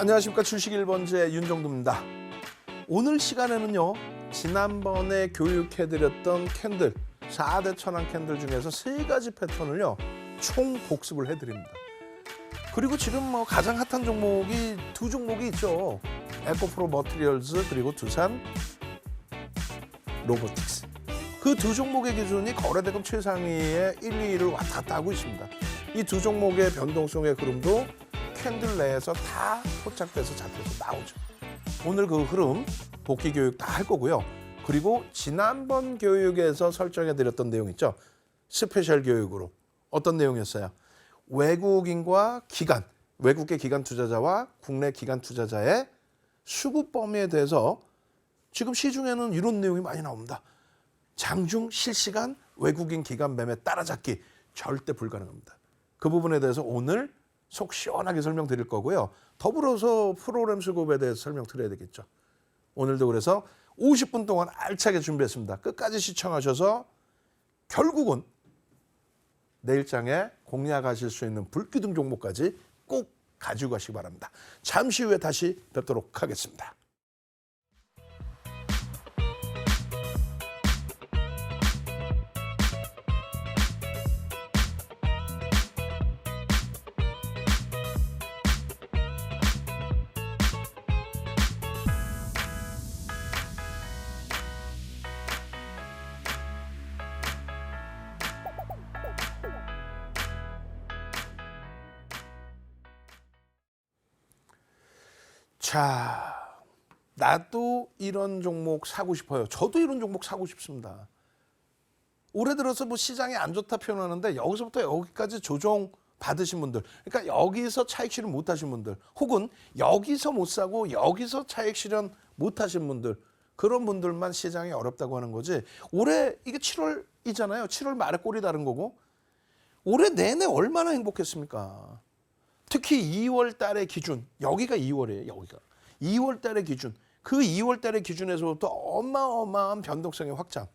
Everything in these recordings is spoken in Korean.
안녕하십니까. 주식 1번지의 윤정두입니다. 오늘 시간에는요, 지난번에 교육해드렸던 캔들 4대 천왕 캔들 중에서 3가지 패턴을요 총 복습을 해드립니다. 그리고 지금 가장 핫한 종목이 2종목이 있죠. 에코프로 머티리얼즈 그리고 두산 로보틱스. 그 2종목의 기준이 거래대금 최상위의 1, 2위를 왔다 갔다 하고 있습니다. 이 2종목의 변동성의 흐름도 캔들 내에서 다 포착돼서 잡혀서 나오죠. 오늘 그 흐름 복귀 교육 다 할 거고요. 그리고 지난번 교육에서 설정해드렸던 내용 있죠. 스페셜 교육으로 어떤 내용이었어요? 외국인과 기관, 외국계 기관 투자자와 국내 기관 투자자의 수급 범위에 대해서 지금 시중에는 이런 내용이 많이 나옵니다. 장중 실시간 외국인 기관 매매 따라잡기 절대 불가능합니다. 그 부분에 대해서 오늘 속 시원하게 설명드릴 거고요. 더불어서 프로그램 수급에 대해서 설명드려야 되겠죠. 오늘도 그래서 50분 동안 알차게 준비했습니다. 끝까지 시청하셔서 결국은 내일장에 공략하실 수 있는 불기둥 종목까지 꼭 가지고 가시기 바랍니다. 잠시 후에 다시 뵙도록 하겠습니다. 자, 나도 이런 종목 사고 싶어요. 저도 이런 종목 사고 싶습니다. 올해 들어서 시장이 안 좋다 표현하는데 여기서부터 여기까지 조정 받으신 분들, 그러니까 여기서 차익 실현 못 하신 분들, 혹은 여기서 못 사고 여기서 차익 실현 못 하신 분들, 그런 분들만 시장이 어렵다고 하는 거지. 올해 이게 7월이잖아요. 7월 말에 꼴이 다른 거고 올해 내내 얼마나 행복했습니까? 특히 2월 달의 기준, 여기가 2월이에요. 여기가 2월 달의 기준, 그 2월 달의 기준에서부터 어마어마한 변동성의 확장,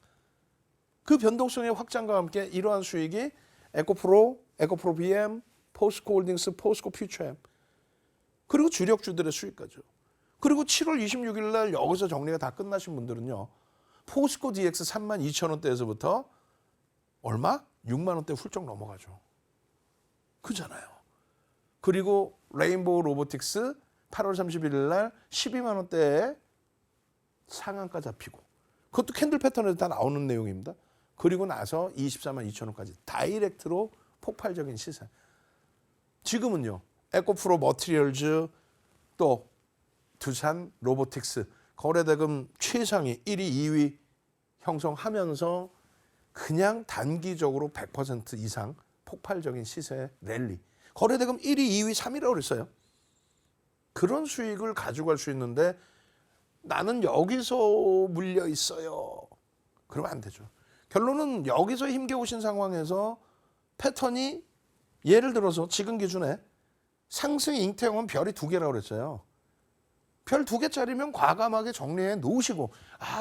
그 변동성의 확장과 함께 이러한 수익이 에코프로 BM, 포스코 홀딩스, 포스코 퓨처엠, 그리고 주력주들의 수익까지요. 그리고 7월 26일 날 여기서 정리가 다 끝나신 분들은요, 포스코 DX 32,000원대에서부터 얼마? 6만 원대 훌쩍 넘어가죠. 그잖아요. 그리고 레인보우 로보틱스 8월 31일 날 12만 원대에 상한가 잡히고, 그것도 캔들 패턴에서 다 나오는 내용입니다. 그리고 나서 24만 2천 원까지 다이렉트로 폭발적인 시세. 지금은요, 에코프로 머티리얼즈 또 두산 로보틱스 거래대금 최상위 1위, 2위 형성하면서 그냥 단기적으로 100% 이상 폭발적인 시세 랠리. 거래대금 1위, 2위, 3위라고 그랬어요. 그런 수익을 가져갈 수 있는데 나는 여기서 물려 있어요. 그러면 안 되죠. 결론은 여기서 힘겨우신 상황에서 패턴이, 예를 들어서 지금 기준에 상승 잉태형은 별이 2개라고 그랬어요. 별 2개짜리면 과감하게 정리해 놓으시고,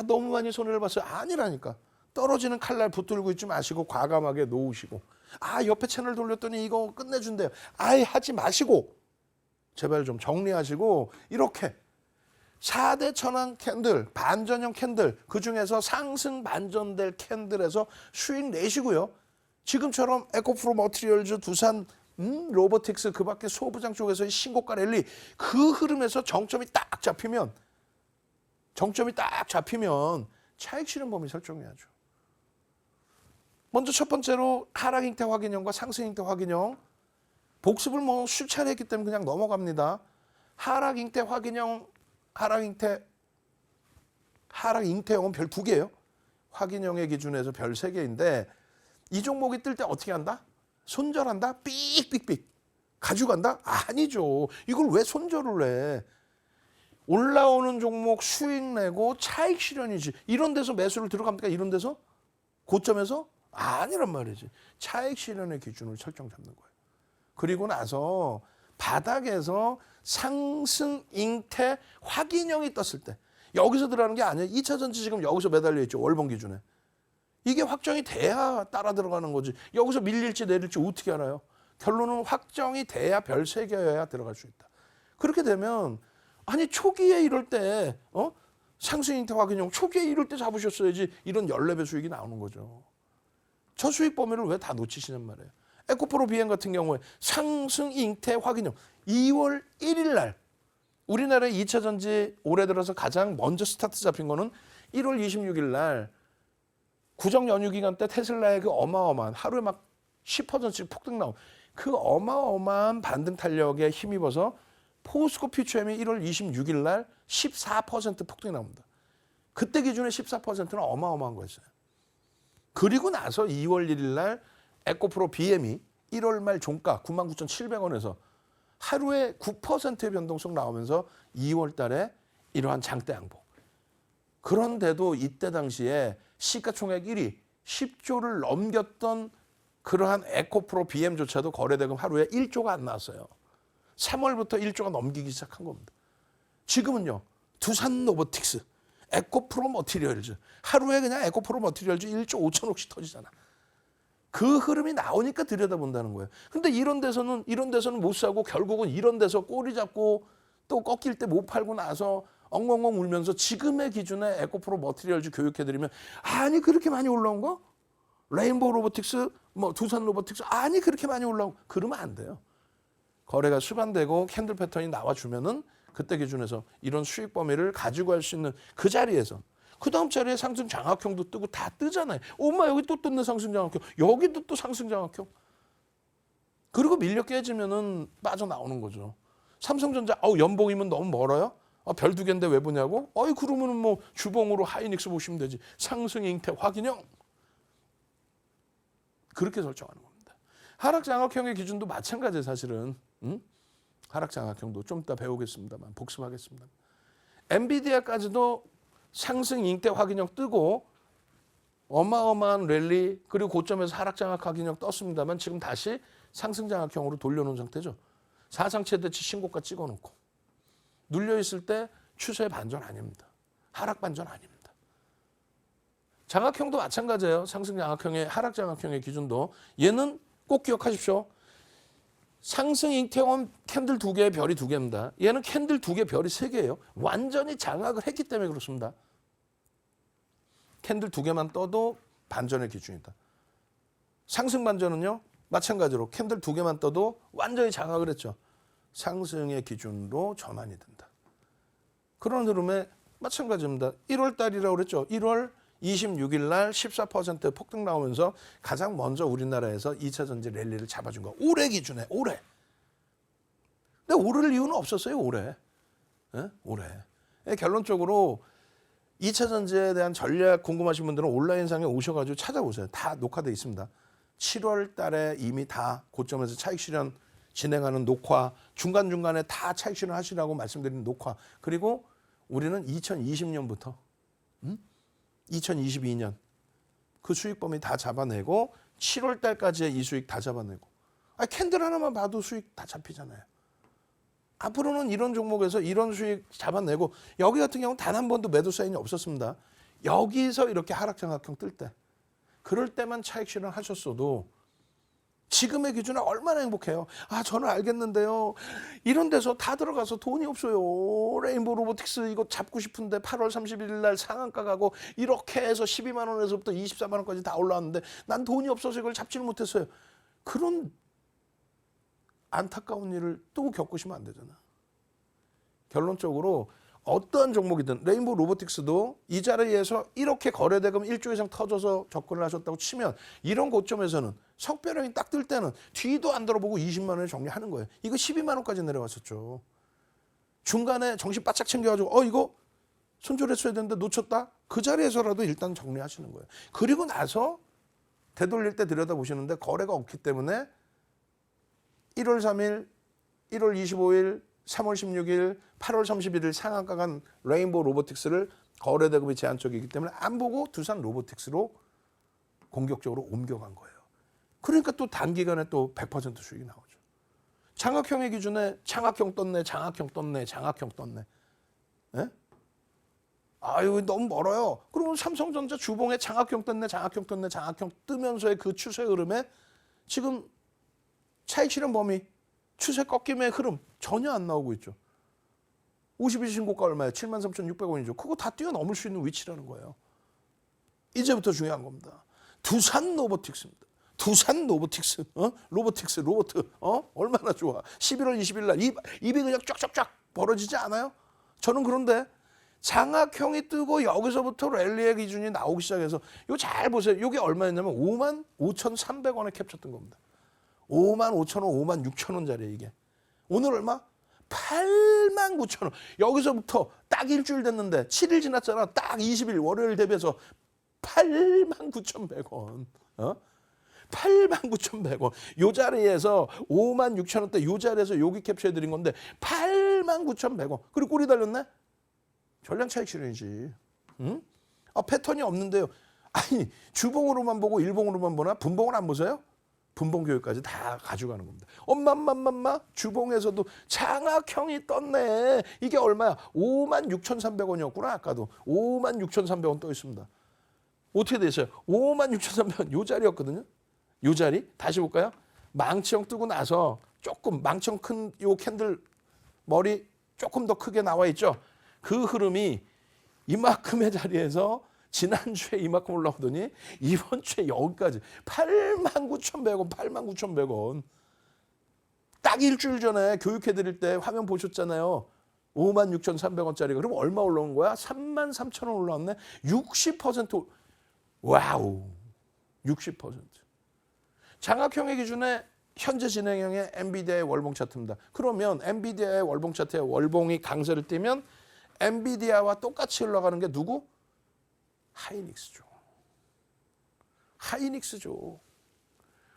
너무 많이 손해를 봤어요. 아니라니까. 떨어지는 칼날 붙들고 있지 마시고 과감하게 놓으시고, 옆에 채널 돌렸더니 이거 끝내준대요. 하지 마시고 제발 좀 정리하시고, 이렇게 4대 천왕 캔들, 반전형 캔들, 그중에서 상승 반전될 캔들에서 수익 내시고요. 지금처럼 에코프로 머티리얼즈, 두산 로보틱스, 그 밖에 소부장 쪽에서의 신고가 랠리, 그 흐름에서 정점이 딱 잡히면 차익 실현 범위 설정해야죠. 먼저 첫 번째로 하락 잉태 확인형과 상승 잉태 확인형, 복습을 수차례 했기 때문에 그냥 넘어갑니다. 하락 잉태 확인형, 하락 잉태형은 별 2개예요. 확인형의 기준에서 별 3개인데 이 종목이 뜰 때 어떻게 한다? 손절한다? 삑삑삑 가져간다? 아니죠. 이걸 왜 손절을 해? 올라오는 종목 수익 내고 차익 실현이지. 이런 데서 매수를 들어갑니까? 이런 데서? 고점에서? 아니란 말이지. 차익 실현의 기준을 설정 잡는 거예요. 그리고 나서 바닥에서 상승 잉태 확인형이 떴을 때, 여기서 들어가는 게 아니에요. 2차 전지 지금 여기서 매달려 있죠. 월봉 기준에. 이게 확정이 돼야 따라 들어가는 거지. 여기서 밀릴지 내릴지 어떻게 알아요? 결론은 확정이 돼야 별 3개여야 들어갈 수 있다. 그렇게 되면 아니 초기에 이럴 때 상승 형태 확인형 초기에 이럴 때 잡으셨어야지 이런 14배 수익이 나오는 거죠. 저 수익 범위를 왜 다 놓치시냔 말이에요. 에코프로 BM 같은 경우에 상승 잉태 확인형 2월 1일 날 우리나라의 2차 전지 올해 들어서 가장 먼저 스타트 잡힌 거는 1월 26일 날 구정 연휴 기간 때 테슬라의 그 어마어마한 하루에 막 10%씩 폭등 나온 그 어마어마한 반등 탄력에 힘입어서 포스코 퓨처엠이 1월 26일 날 14% 폭등이 나옵니다. 그때 기준에 14%는 어마어마한 거였어요. 그리고 나서 2월 1일 날 에코프로 BM이 1월 말 종가 99,700원에서 하루에 9%의 변동성 나오면서 2월 달에 이러한 장대 양봉. 그런데도 이때 당시에 시가총액 1위 10조를 넘겼던 그러한 에코프로 BM조차도 거래대금 하루에 1조가 안 나왔어요. 3월부터 1조가 넘기기 시작한 겁니다. 지금은요. 두산 로보틱스, 에코프로 머티리얼즈 하루에 그냥 에코프로 머티리얼즈 1조 5천억씩 터지잖아. 그 흐름이 나오니까 들여다본다는 거예요. 근데 이런 데서는 못 사고 결국은 이런 데서 꼬리 잡고 또 꺾일 때 못 팔고 나서 엉엉엉 울면서 지금의 기준에 에코프로 머티리얼즈 교육해드리면 아니 그렇게 많이 올라온 거? 레인보우 로보틱스, 뭐 두산 로보틱스 아니 그렇게 많이 올라온 거? 그러면 안 돼요. 거래가 수반되고 캔들 패턴이 나와주면은 그때 기준에서 이런 수익 범위를 가지고 할 수 있는 그 자리에서 그 다음 자리에 상승 장악형도 뜨고 다 뜨잖아요. 엄마 여기 또 떴네 상승 장악형. 여기도 또 상승 장악형. 그리고 밀려 깨지면은 빠져나오는 거죠. 삼성전자 연봉이면 너무 멀어요? 별 2개인데 왜 보냐고? 그러면은 뭐 주봉으로 하이닉스 보시면 되지. 상승 잉태 확인형. 그렇게 설정하는 겁니다. 하락 장악형의 기준도 마찬가지예요, 사실은. 하락 장악형도 좀 이따 배우겠습니다만 복습하겠습니다. 엔비디아까지도 상승 잉태 확인형 뜨고 어마어마한 랠리 그리고 고점에서 하락 장악 확인형 떴습니다만 지금 다시 상승 장악형으로 돌려놓은 상태죠. 사상 최대치 신고가 찍어놓고 눌려 있을 때 추세 반전 아닙니다. 하락 반전 아닙니다. 장악형도 마찬가지예요. 상승 장악형의 하락 장악형의 기준도 얘는 꼭 기억하십시오. 상승 잉태원 캔들 2개에 별이 2개입니다. 얘는 캔들 2개 별이 3개예요. 완전히 장악을 했기 때문에 그렇습니다. 캔들 2개만 떠도 반전의 기준이다. 상승 반전은요. 마찬가지로 캔들 2개만 떠도 완전히 장악을 했죠. 상승의 기준으로 전환이 된다. 그런 흐름에 마찬가지입니다. 1월 달이라고 그랬죠. 1월 26일 날 14% 폭등 나오면서 가장 먼저 우리나라에서 2차 전지 랠리를 잡아준 거. 올해 기준에 올해. 근데 오를 이유는 없었어요. 올해. 올해. 결론적으로 2차 전지에 대한 전략 궁금하신 분들은 온라인상에 오셔가지고 찾아보세요. 다 녹화되어 있습니다. 7월 달에 이미 다 고점에서 차익 실현 진행하는 녹화, 중간중간에 다 차익 실현 하시라고 말씀드리는 녹화. 그리고 우리는 2020년부터 2022년 그 수익 범위 다 잡아내고 7월 달까지의 이 수익 다 잡아내고 캔들 하나만 봐도 수익 다 잡히잖아요. 앞으로는 이런 종목에서 이런 수익 잡아내고 여기 같은 경우는 단 한 번도 매도 사인이 없었습니다. 여기서 이렇게 하락 장악형 뜰 때 그럴 때만 차익 실현하셨어도 지금의 기준에 얼마나 행복해요. 저는 알겠는데요. 이런 데서 다 들어가서 돈이 없어요. 레인보우 로보틱스 이거 잡고 싶은데 8월 31일 날 상한가 가고 이렇게 해서 12만 원에서부터 24만 원까지 다 올라왔는데 난 돈이 없어서 이걸 잡지를 못했어요. 그런 안타까운 일을 또 겪으시면 안 되잖아. 결론적으로 어떠한 종목이든 레인보우 로보틱스도 이 자리에서 이렇게 거래대금 1조 이상 터져서 접근을 하셨다고 치면 이런 고점에서는 석배량이 딱 뜰 때는 뒤도 안 돌아보고 20만 원에 정리하는 거예요. 이거 12만 원까지 내려갔었죠. 중간에 정신 바짝 챙겨가지고 이거 손절했어야 되는데 놓쳤다? 그 자리에서라도 일단 정리하시는 거예요. 그리고 나서 되돌릴 때 들여다보시는데 거래가 없기 때문에 1월 3일, 1월 25일, 3월 16일, 8월 31일 상한가 간 레인보우 로보틱스를 거래대금이 제한적이기 때문에 안 보고 두산 로보틱스로 공격적으로 옮겨간 거예요. 그러니까 또 단기간에 또 100% 수익이 나오죠. 장악형의 기준에 장악형 떴네, 장악형 떴네, 장악형 떴네. 예? 이거 너무 멀어요. 그러면 삼성전자 주봉에 장악형 떴네, 장악형 떴네, 장악형 뜨면서의 그 추세 흐름에 지금 차익 실현 범위, 추세 꺾임의 흐름 전혀 안 나오고 있죠. 52 신고가 얼마예요? 73,600원이죠. 그거 다 뛰어넘을 수 있는 위치라는 거예요. 이제부터 중요한 겁니다. 두산 로보틱스입니다. 두산 로보틱스, 로보틱스, 로보트, 얼마나 좋아. 11월 20일 날 입이 그냥 쫙쫙쫙 벌어지지 않아요? 저는 그런데 장악형이 뜨고 여기서부터 랠리의 기준이 나오기 시작해서 이거 잘 보세요. 이게 얼마였냐면 55,300원에 캡쳤던 겁니다. 55,000원, 56,000원짜리 이게. 오늘 얼마? 89,000원. 여기서부터 딱 일주일 됐는데 7일 지났잖아. 딱 20일 월요일 대비해서 89,100원. 89,100원. 요 자리에서 56,000원대 요 자리에서 여기 캡처해드린 건데 89,100원. 그리고 꼴이 달렸네? 전량 차익 실현이지. 응? 패턴이 없는데요. 아니 주봉으로만 보고 일봉으로만 보나? 분봉을 안 보세요? 분봉 교육까지 다 가져가는 겁니다. 엄마 주봉에서도 장악형이 떴네. 이게 얼마야? 56,300원이었구나. 아까도 56,300원 떠 있습니다. 어떻게 됐어요? 56,300원 요 자리였거든요. 요 자리 다시 볼까요? 망치형 뜨고 나서 조금 망치형 큰 요 캔들 머리 조금 더 크게 나와 있죠. 그 흐름이 이만큼의 자리에서 지난주에 이만큼 올라오더니 이번 주에 여기까지 89,100원, 89,100원. 딱 일주일 전에 교육해드릴 때 화면 보셨잖아요. 56,300원짜리가. 그럼 얼마 올라온 거야? 33,000원 올라왔네. 60%. 와우. 60%. 장악형의 기준에 현재 진행형의 엔비디아의 월봉 차트입니다. 그러면 엔비디아의 월봉 차트의 월봉이 강세를 띠면 엔비디아와 똑같이 흘러가는 게 누구? 하이닉스죠. 하이닉스죠.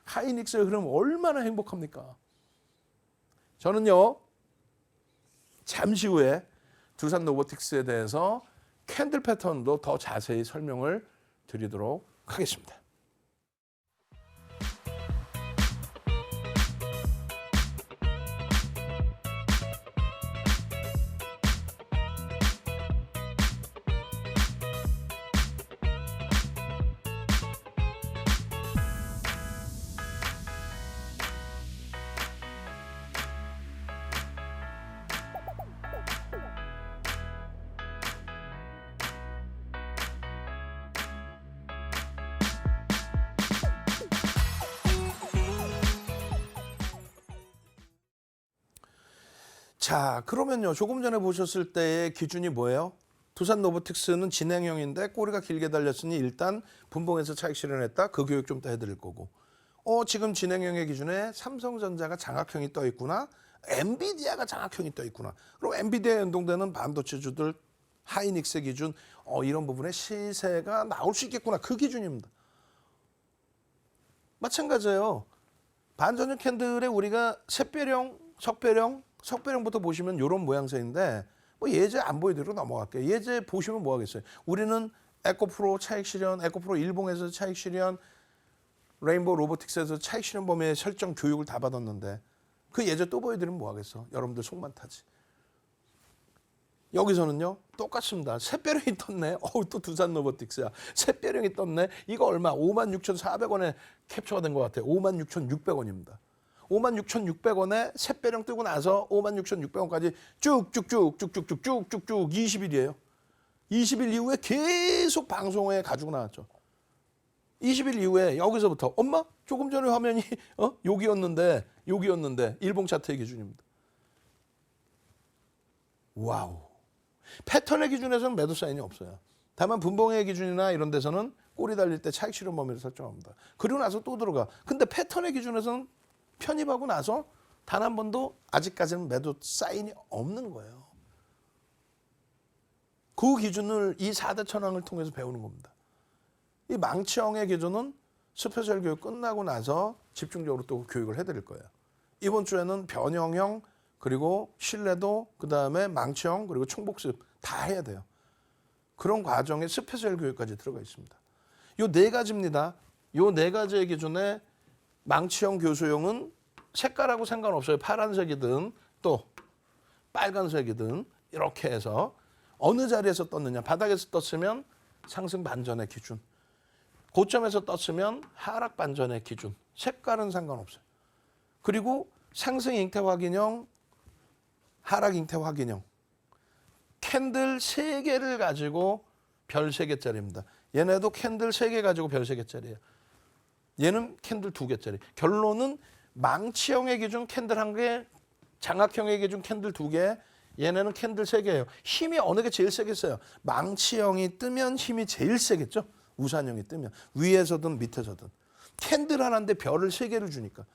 하이닉스의 흐름 얼마나 행복합니까? 저는요. 잠시 후에 두산 로보틱스에 대해서 캔들 패턴도 더 자세히 설명을 드리도록 하겠습니다. 자, 그러면요. 조금 전에 보셨을 때의 기준이 뭐예요? 두산 로보틱스는 진행형인데 꼬리가 길게 달렸으니 일단 분봉에서 차익 실현했다. 그 교육 좀 더 해드릴 거고. 지금 진행형의 기준에 삼성전자가 장악형이 떠 있구나. 엔비디아가 장악형이 떠 있구나. 그럼 엔비디아에 연동되는 반도체주들 하이닉스 기준 이런 부분에 시세가 나올 수 있겠구나. 그 기준입니다. 마찬가지예요. 반전형 캔들에 우리가 샛별형, 석별형부터 보시면 이런 모양새인데 예제 안 보여드리고 넘어갈게요. 예제 보시면 뭐 하겠어요. 우리는 에코프로 차익 실현, 에코프로 일봉에서 차익 실현, 레인보우 로보틱스에서 차익 실현 범위의 설정 교육을 다 받았는데 그 예제 또 보여드리면 뭐 하겠어. 여러분들 속만 타지. 여기서는요. 똑같습니다. 샛별형이 떴네. 또 두산 로보틱스야. 샛별형이 떴네. 이거 얼마? 56,400원에 캡처가 된 것 같아요. 56,600원입니다. 56,600원에 샛별형 뜨고 나서 56,600원까지 쭉쭉쭉 20일이에요. 20일 이후에 계속 방송에 가지고 나왔죠. 20일 이후에 여기서부터 엄마 조금 전에 화면이 여기였는데 일봉 차트의 기준입니다. 와우. 패턴의 기준에서는 매도 사인이 없어요. 다만 분봉의 기준이나 이런 데서는 꼬리 달릴 때 차익 실현 범위를 설정합니다. 그리고 나서 또 들어가. 근데 패턴의 기준에서는 편입하고 나서 단 한 번도 아직까지는 매도 사인이 없는 거예요. 그 기준을 이 4대 천왕을 통해서 배우는 겁니다. 이 망치형의 기준은 스페셜 교육 끝나고 나서 집중적으로 또 교육을 해드릴 거예요. 이번 주에는 변형형, 그리고 신뢰도, 그다음에 망치형, 그리고 총복습 다 해야 돼요. 그런 과정에 스페셜 교육까지 들어가 있습니다. 요 네 가지입니다. 요 네 가지의 기준에 망치형 교수용은 색깔하고 상관없어요. 파란색이든 또 빨간색이든 이렇게 해서 어느 자리에서 떴느냐. 바닥에서 떴으면 상승 반전의 기준. 고점에서 떴으면 하락 반전의 기준. 색깔은 상관없어요. 그리고 상승 잉태 확인형, 하락 잉태 확인형. 캔들 3개를 가지고 별 3개짜리입니다. 얘네도 캔들 3개 가지고 별 3개짜리예요. 얘는 캔들 2개짜리. 결론은 망치형의 기준 캔들 1개, 장악형의 기준 캔들 2개, 얘네는 캔들 3개예요. 힘이 어느 게 제일 세겠어요? 망치형이 뜨면 힘이 제일 세겠죠? 우산형이 뜨면. 위에서든 밑에서든. 캔들 하나인데 별을 3개를 주니까.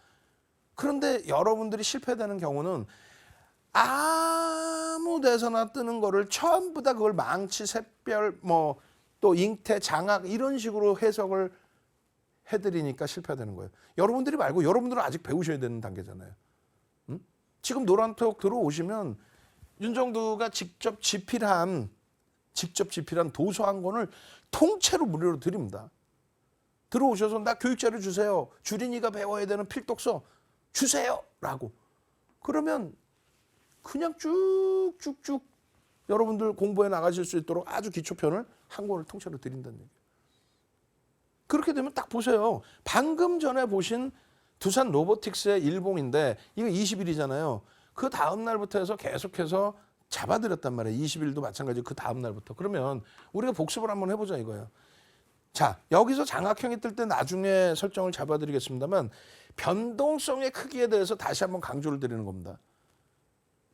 그런데 여러분들이 실패되는 경우는 아무 데서나 뜨는 거를 전부 다 그걸 망치, 샛별, 뭐 또 잉태, 장악 이런 식으로 해석을 해드리니까 실패되는 거예요. 여러분들이 말고 여러분들은 아직 배우셔야 되는 단계잖아요. 응? 지금 노란톡 들어오시면 윤정두가 직접 집필한 도서 한 권을 통째로 무료로 드립니다. 들어오셔서 나 교육자료 주세요. 주린이가 배워야 되는 필독서 주세요. 라고. 그러면 그냥 쭉쭉쭉 여러분들 공부해 나가실 수 있도록 아주 기초편을 한 권을 통째로 드린다는 얘기예요. 그렇게 되면 딱 보세요. 방금 전에 보신 두산 로보틱스의 일봉인데 이거 20일이잖아요. 그 다음 날부터 해서 계속해서 잡아드렸단 말이에요. 20일도 마찬가지고 그 다음 날부터. 그러면 우리가 복습을 한번 해보자 이거예요. 자, 여기서 장악형이 뜰 때 나중에 설정을 잡아드리겠습니다만 변동성의 크기에 대해서 다시 한번 강조를 드리는 겁니다.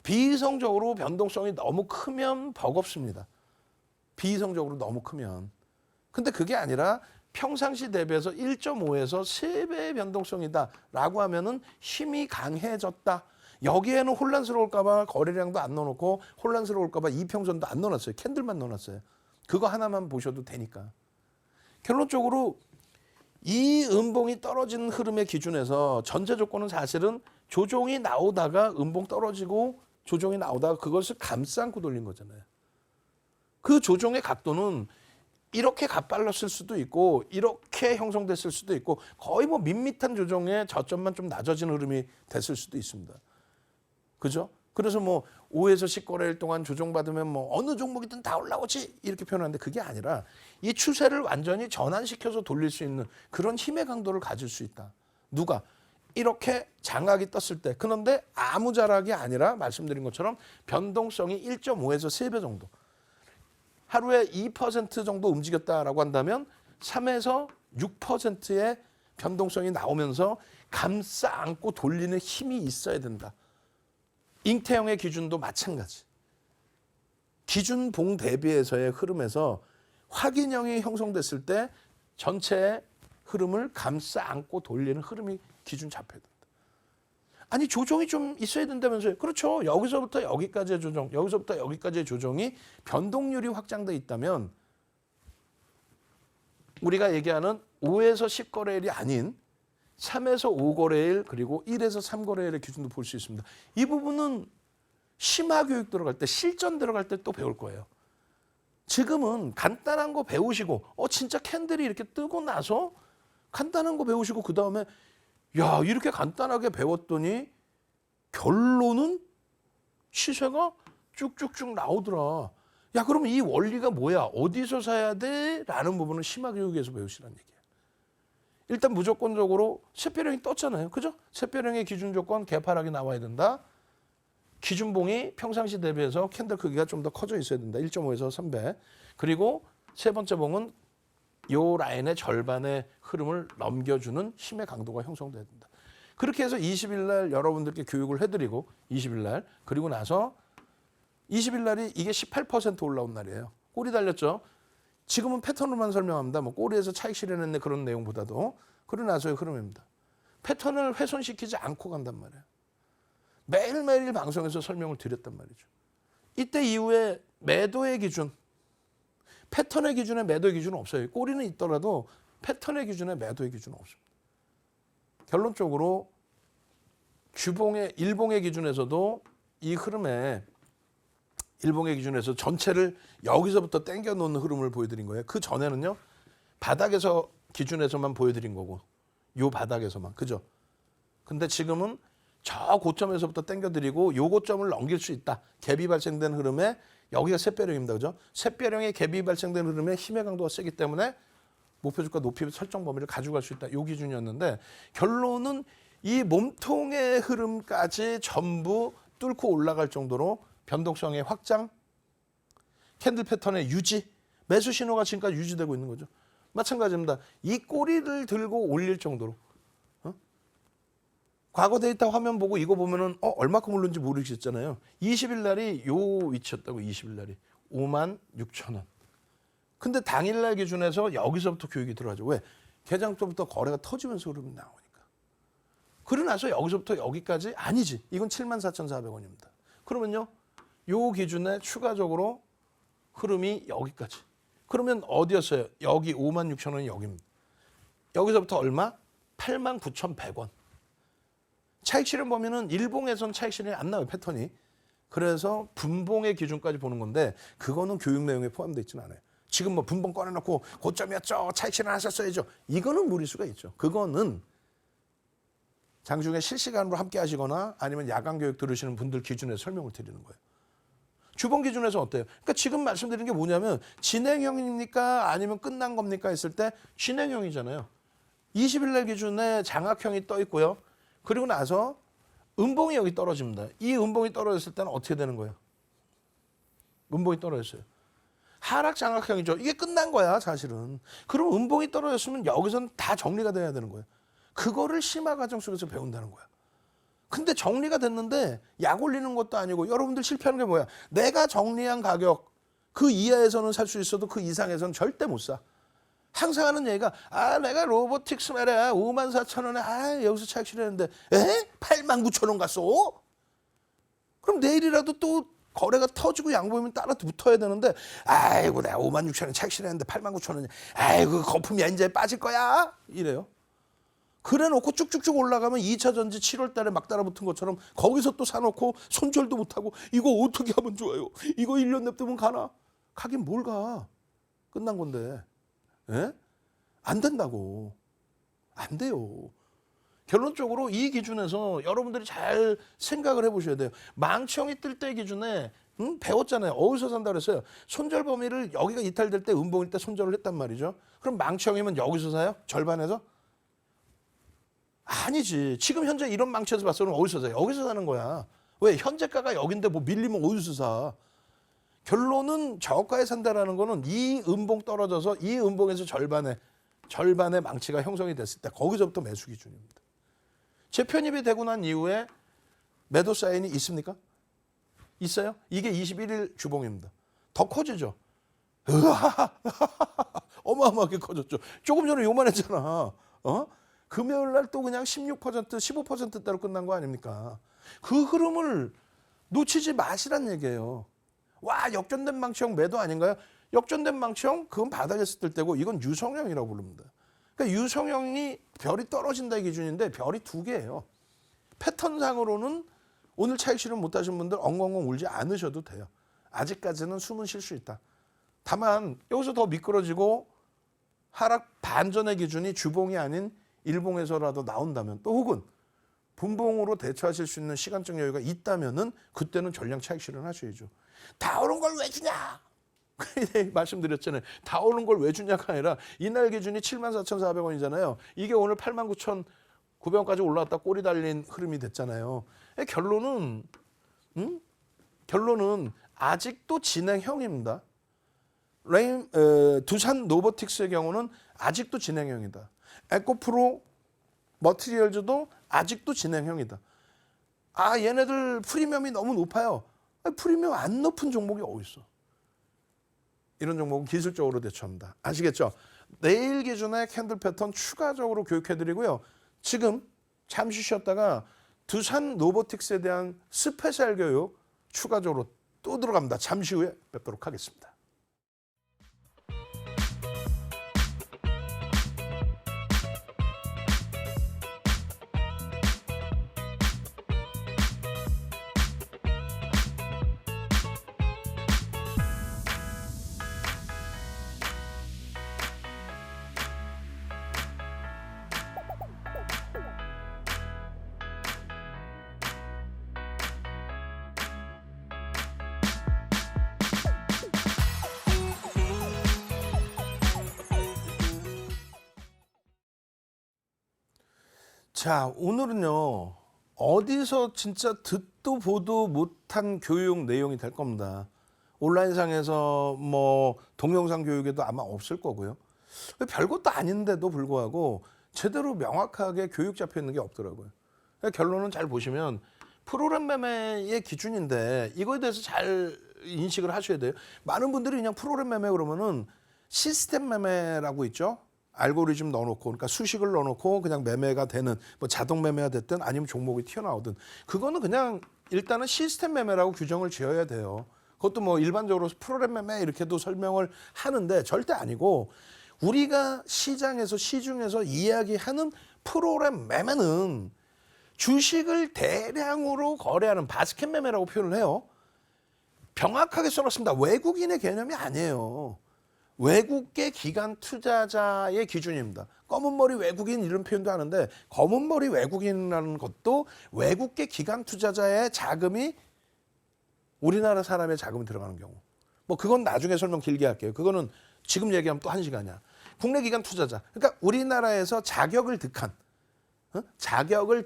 비이성적으로 변동성이 너무 크면 버겁습니다. 비이성적으로 너무 크면. 근데 그게 아니라 평상시 대비해서 1.5에서 3배의 변동성이다 라고 하면은 힘이 강해졌다. 여기에는 혼란스러울까 봐 거래량도 안 넣어놓고 혼란스러울까 봐 이평선도 안 넣어놨어요. 캔들만 넣어놨어요. 그거 하나만 보셔도 되니까. 결론적으로 이 음봉이 떨어지는 흐름의 기준에서 전제 조건은 사실은 조종이 나오다가 음봉 떨어지고 조종이 나오다가 그것을 감싸 안고 돌린 거잖아요. 그 조종의 각도는 이렇게 가빨랐을 수도 있고 이렇게 형성됐을 수도 있고 거의 뭐 밋밋한 조정에 저점만 좀 낮아진 흐름이 됐을 수도 있습니다. 그죠? 그래서 뭐 5에서 10거래일 동안 조정받으면 뭐 어느 종목이든 다 올라오지 이렇게 표현하는데 그게 아니라 이 추세를 완전히 전환시켜서 돌릴 수 있는 그런 힘의 강도를 가질 수 있다. 누가? 이렇게 장악이 떴을 때. 그런데 아무 자락이 아니라 말씀드린 것처럼 변동성이 1.5에서 3배 정도. 하루에 2% 정도 움직였다라고 한다면 3에서 6%의 변동성이 나오면서 감싸 안고 돌리는 힘이 있어야 된다. 잉태형의 기준도 마찬가지. 기준봉 대비해서의 흐름에서 확인형이 형성됐을 때 전체의 흐름을 감싸 안고 돌리는 흐름이 기준 잡혀야 된다. 아니 조정이 좀 있어야 된다면서요. 그렇죠. 여기서부터 여기까지의 조정, 여기서부터 여기까지의 조정이 변동률이 확장돼 있다면 우리가 얘기하는 5에서 10거래일이 아닌 3에서 5거래일 그리고 1에서 3거래일의 기준도 볼 수 있습니다. 이 부분은 심화교육 들어갈 때 실전 들어갈 때 또 배울 거예요. 지금은 간단한 거 배우시고 진짜 캔들이 이렇게 뜨고 나서 간단한 거 배우시고 그다음에 야 이렇게 간단하게 배웠더니 결론은 시세가 쭉쭉쭉 나오더라. 야 그러면 이 원리가 뭐야? 어디서 사야 돼? 라는 부분은 심화교육에서 배우시라는 얘기예요. 일단 무조건적으로 샛별형이 떴잖아요. 그죠? 샛별형의 기준 조건 개파락이 나와야 된다. 기준봉이 평상시 대비해서 캔들 크기가 좀 더 커져 있어야 된다. 1.5에서 3배. 그리고 세 번째 봉은 요 라인의 절반의 흐름을 넘겨주는 힘의 강도가 형성돼야 된다. 그렇게 해서 20일 날 여러분들께 교육을 해드리고 20일 날 그리고 나서 20일 날이 이게 18% 올라온 날이에요. 꼬리 달렸죠. 지금은 패턴으로만 설명합니다. 뭐 꼬리에서 차익 실현했네 그런 내용보다도 그러고 나서의 흐름입니다. 패턴을 훼손시키지 않고 간단 말이에요. 매일매일 방송에서 설명을 드렸단 말이죠. 이때 이후에 매도의 기준, 패턴의 기준에 매도의 기준은 없어요. 꼬리는 있더라도 패턴의 기준에 매도의 기준은 없습니다. 결론적으로 주봉의 일봉의 기준에서도 이 흐름에 일봉의 기준에서 전체를 여기서부터 당겨 놓는 흐름을 보여드린 거예요. 그 전에는요. 바닥에서 기준에서만 보여드린 거고 요 바닥에서만. 그죠? 근데 지금은 저 고점에서부터 당겨드리고 요 고점을 넘길 수 있다. 갭이 발생된 흐름에 여기가 샛별형입니다. 그죠? 샛별형의 갭이 발생된 흐름에 힘의 강도가 세기 때문에 목표주가 높이 설정 범위를 가져갈 수 있다. 요 기준이었는데 결론은 이 몸통의 흐름까지 전부 뚫고 올라갈 정도로 변동성의 확장, 캔들 패턴의 유지, 매수 신호가 지금까지 유지되고 있는 거죠. 마찬가지입니다. 이 꼬리를 들고 올릴 정도로. 과거 데이터 화면 보고 이거 보면은 얼마큼 오른지 모르겠잖아요. 20일 날이 요 위치였다고. 20일 날이 56,000원. 근데 당일날 기준에서 여기서부터 교육이 들어가죠. 왜? 개장부터 거래가 터지면서 흐름이 나오니까. 그러고 나서 여기서부터 여기까지 아니지. 이건 74,400원입니다. 그러면요. 요 기준에 추가적으로 흐름이 여기까지. 그러면 어디였어요? 여기 56,000원이 여기입니다. 여기서부터 얼마? 89,100원. 차익실현 보면은 일봉에선 차익실현이 안 나와요, 패턴이. 그래서 분봉의 기준까지 보는 건데 그거는 교육 내용에 포함되어 있지는 않아요. 지금 뭐 분봉 꺼내놓고 고점이었죠, 차익실현 하셨어야죠. 이거는 무리수가 있죠. 그거는 장중에 실시간으로 함께 하시거나 아니면 야간 교육 들으시는 분들 기준에서 설명을 드리는 거예요. 주봉 기준에서 어때요? 그러니까 지금 말씀드리는 게 뭐냐면 진행형입니까? 아니면 끝난 겁니까? 했을 때 진행형이잖아요. 20일 날 기준에 장악형이 떠 있고요. 그리고 나서 음봉이 여기 떨어집니다. 이 음봉이 떨어졌을 때는 어떻게 되는 거예요? 음봉이 떨어졌어요. 하락 장악형이죠. 이게 끝난 거야, 사실은. 그럼 음봉이 떨어졌으면 여기서는 다 정리가 돼야 되는 거예요. 그거를 심화 과정 속에서 배운다는 거야. 근데 정리가 됐는데 약 올리는 것도 아니고 여러분들 실패하는 게 뭐야? 내가 정리한 가격 그 이하에서는 살 수 있어도 그 이상에서는 절대 못 사. 항상 하는 얘기가 내가 로보틱스 말이야 54,000원에 여기서 차익 실현했는데 89,000원 갔어? 그럼 내일이라도 또 거래가 터지고 양보이면 따라 붙어야 되는데 아이고 내가 56,000원 차익 실현했는데 89,000원이 아이고 거품이 이제 빠질 거야 이래요. 그래 놓고 쭉쭉쭉 올라가면 2차 전지 7월 달에 막 따라붙은 것처럼 거기서 또 사놓고 손절도 못하고 이거 어떻게 하면 좋아요? 이거 1년 냅두면 가나? 가긴 뭘 가. 끝난 건데. 예? 안 된다고. 안 돼요. 결론적으로 이 기준에서 여러분들이 잘 생각을 해보셔야 돼요. 망치형이 뜰 때 기준에 배웠잖아요. 어디서 산다 그랬어요. 손절 범위를 여기가 이탈될 때 음봉일 때 손절을 했단 말이죠. 그럼 망치형이면 여기서 사요? 절반에서? 아니지. 지금 현재 이런 망치에서 봤으면 어디서 사요? 여기서 사는 거야. 왜? 현재가가 여긴데 뭐 밀리면 어디서 사? 결론은 저가에 산다라는 거는 이 음봉 떨어져서 이 음봉에서 절반의 망치가 형성이 됐을 때 거기서부터 매수 기준입니다. 재편입이 되고 난 이후에 매도 사인이 있습니까? 있어요? 이게 21일 주봉입니다. 더 커지죠? 어마어마하게 커졌죠. 조금 전에 요만했잖아. 금요일 날 또 그냥 16%, 15%대로 끝난 거 아닙니까? 그 흐름을 놓치지 마시란 얘기예요. 와, 역전된 망치형 매도 아닌가요? 역전된 망치형 그건 바닥에서 뜰 때고 이건 유성형이라고 부릅니다. 그러니까 유성형이 별이 떨어진다의 기준인데 별이 두 개예요. 패턴상으로는 오늘 차익 실현 못 하신 분들 엉엉엉 울지 않으셔도 돼요. 아직까지는 숨은 쉴 수 있다. 다만 여기서 더 미끄러지고 하락 반전의 기준이 주봉이 아닌 일봉에서라도 나온다면 또 혹은 분봉으로 대처하실 수 있는 시간적 여유가 있다면은 그때는 전량 차익 실현하셔야죠. 다 오른 걸 왜 주냐? 말씀드렸잖아요. 다 오른 걸 왜 주냐가 아니라 이날 기준이 74,400원이잖아요. 이게 오늘 89,900원까지 올라왔다 꼬리 달린 흐름이 됐잖아요. 결론은 아직도 진행형입니다. 두산 노보틱스의 경우는 아직도 진행형이다. 에코프로 머티리얼즈도 아직도 진행형이다. 얘네들 프리미엄이 너무 높아요. 프리미엄 안 높은 종목이 어디 있어? 이런 종목은 기술적으로 대처합니다. 아시겠죠? 내일 기준에 캔들 패턴 추가적으로 교육해드리고요. 지금 잠시 쉬었다가 두산 로보틱스에 대한 스페셜 교육 추가적으로 또 들어갑니다. 잠시 후에 뵙도록 하겠습니다. 자, 오늘은요. 어디서 진짜 듣도 보도 못한 교육 내용이 될 겁니다. 온라인상에서 뭐 동영상 교육에도 아마 없을 거고요. 별것도 아닌데도 불구하고 제대로 명확하게 교육 잡혀 있는 게 없더라고요. 그러니까 결론은 잘 보시면 프로그램 매매의 기준인데 이거에 대해서 잘 인식을 하셔야 돼요. 많은 분들이 그냥 프로그램 매매 그러면은 시스템 매매라고 있죠. 알고리즘 넣어놓고, 그러니까 수식을 넣어놓고 그냥 매매가 되는, 뭐 자동 매매가 됐든 아니면 종목이 튀어나오든, 그거는 그냥 일단은 시스템 매매라고 규정을 지어야 돼요. 그것도 뭐 일반적으로 프로그램 매매 이렇게도 설명을 하는데 절대 아니고, 우리가 시장에서 시중에서 이야기하는 프로그램 매매는 주식을 대량으로 거래하는 바스켓 매매라고 표현을 해요. 정확하게 써놨습니다. 외국인의 개념이 아니에요. 외국계 기관 투자자의 기준입니다. 검은 머리 외국인 이런 표현도 하는데, 검은 머리 외국인이라는 것도 외국계 기관 투자자의 자금이 우리나라 사람의 자금이 들어가는 경우. 뭐 그건 나중에 설명 길게 할게요. 그거는 지금 얘기하면 또 1시간이야. 국내 기관 투자자. 그러니까 우리나라에서 자격을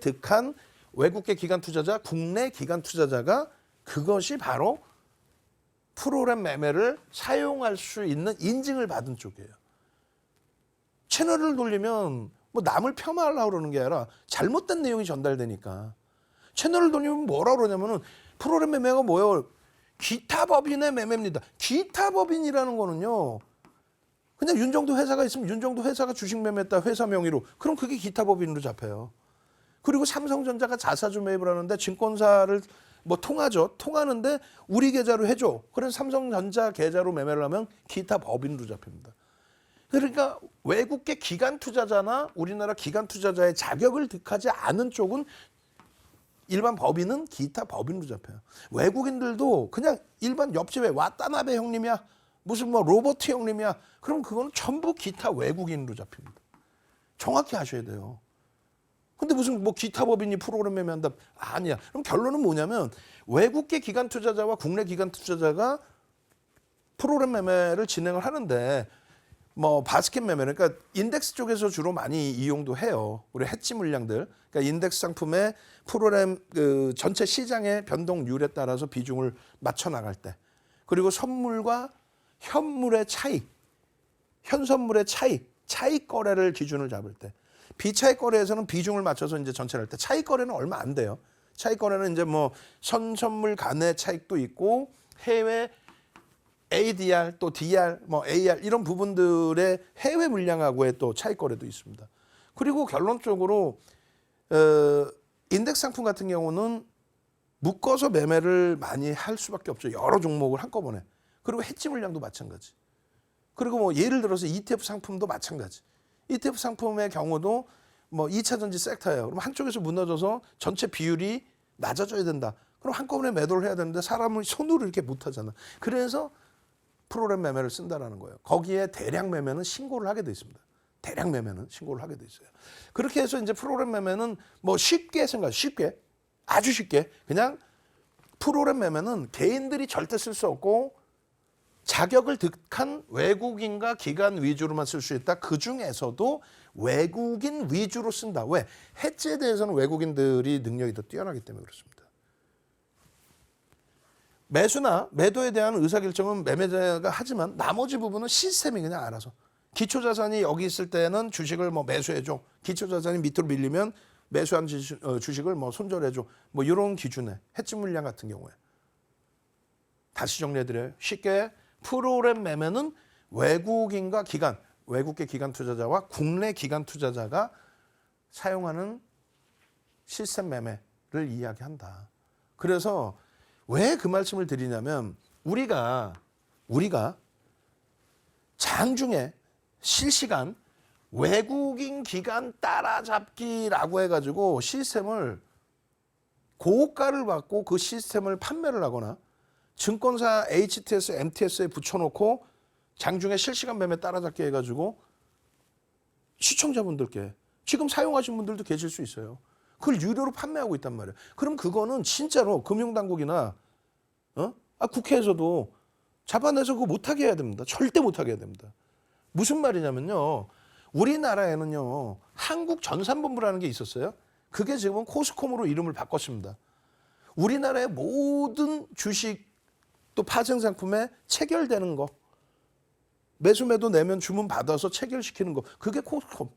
득한 외국계 기관 투자자, 국내 기관 투자자가, 그것이 바로 프로그램 매매를 사용할 수 있는 인증을 받은 쪽이에요. 채널을 돌리면 뭐 남을 폄하하려고 그러는 게 아니라 잘못된 내용이 전달되니까. 채널을 돌리면 뭐라 그러냐면은 프로그램 매매가 뭐예요? 기타 법인의 매매입니다. 기타 법인이라는 거는요, 그냥 윤정도 회사가 있으면 윤정도 회사가 주식 매매했다, 회사 명의로. 그럼 그게 기타 법인으로 잡혀요. 그리고 삼성전자가 자사주 매입을 하는데 증권사를 뭐 통하죠. 통하는데 우리 계좌로 해줘. 그래서 삼성전자 계좌로 매매를 하면 기타 법인으로 잡힙니다. 그러니까 외국계 기관 투자자나 우리나라 기관 투자자의 자격을 득하지 않은 쪽은 일반 법인은 기타 법인으로 잡혀요. 외국인들도 그냥 일반 옆집에 와타나베 형님이야, 무슨 뭐 로버트 형님이야, 그럼 그거는 전부 기타 외국인으로 잡힙니다. 정확히 아셔야 돼요. 근데 무슨 뭐 기타 법인이 프로그램 매매한다? 아니야. 그럼 결론은 뭐냐면, 외국계 기관 투자자와 국내 기관 투자자가 프로그램 매매를 진행을 하는데, 뭐 바스켓 매매, 그러니까 인덱스 쪽에서 주로 많이 이용도 해요. 우리 해지 물량들. 그러니까 인덱스 상품의 프로그램 그 전체 시장의 변동률에 따라서 비중을 맞춰 나갈 때, 그리고 선물과 현물의 차이, 현선물의 차익 거래를 기준을 잡을 때, 비차익 거래에서는 비중을 맞춰서 이제 전체를 할 때, 차익 거래는 얼마 안 돼요. 차익 거래는 이제 뭐 선물 간의 차익도 있고, 해외 ADR 또 DR 뭐 AR 이런 부분들의 해외 물량하고의 또 차익 거래도 있습니다. 그리고 결론적으로 인덱스 상품 같은 경우는 묶어서 매매를 많이 할 수밖에 없죠. 여러 종목을 한꺼번에. 그리고 해지 물량도 마찬가지. 그리고 뭐 예를 들어서 ETF 상품도 마찬가지. ETF 상품의 경우도 뭐 2차 전지 섹터예요. 그럼 한쪽에서 무너져서 전체 비율이 낮아져야 된다. 그럼 한꺼번에 매도를 해야 되는데 사람을 손으로 이렇게 못 하잖아. 그래서 프로그램 매매를 쓴다라는 거예요. 거기에 대량 매매는 신고를 하게 돼 있습니다. 대량 매매는 신고를 하게 돼 있어요. 그렇게 해서 이제 프로그램 매매는 뭐 쉽게 아주 쉽게 그냥 프로그램 매매는 개인들이 절대 쓸 수 없고 자격을 득한 외국인과 기관 위주로만 쓸 수 있다. 그 중에서도 외국인 위주로 쓴다. 왜? 해지에 대해서는 외국인들이 능력이 더 뛰어나기 때문에 그렇습니다. 매수나 매도에 대한 의사결정은 매매자가 하지만 나머지 부분은 시스템이 그냥 알아서. 기초자산이 여기 있을 때는 주식을 뭐 매수해줘. 기초자산이 밑으로 밀리면 매수한 주식을 뭐 손절해줘. 뭐 이런 기준에 해지 물량 같은 경우에. 다시 정리해드려요. 쉽게 프로그램 매매는 외국인과 기관, 외국계 기관 투자자와 국내 기관 투자자가 사용하는 시스템 매매를 이야기한다. 그래서 왜 그 말씀을 드리냐면, 우리가 장중에 실시간 외국인 기관 따라잡기라고 해가지고 시스템을 고가를 받고 그 시스템을 판매를 하거나 증권사 HTS, MTS에 붙여놓고 장중에 실시간 매매 따라잡기 해가지고 시청자분들께, 지금 사용하신 분들도 계실 수 있어요. 그걸 유료로 판매하고 있단 말이에요. 그럼 그거는 진짜로 금융당국이나 국회에서도 잡아내서 그거 못하게 해야 됩니다. 절대 못하게 해야 됩니다. 무슨 말이냐면요, 우리나라에는요 한국전산본부라는 게 있었어요. 그게 지금은 코스콤으로 이름을 바꿨습니다. 우리나라의 모든 주식 또 파생 상품에 체결되는 거. 매수 매도 내면 주문 받아서 체결시키는 거. 그게 코스콤.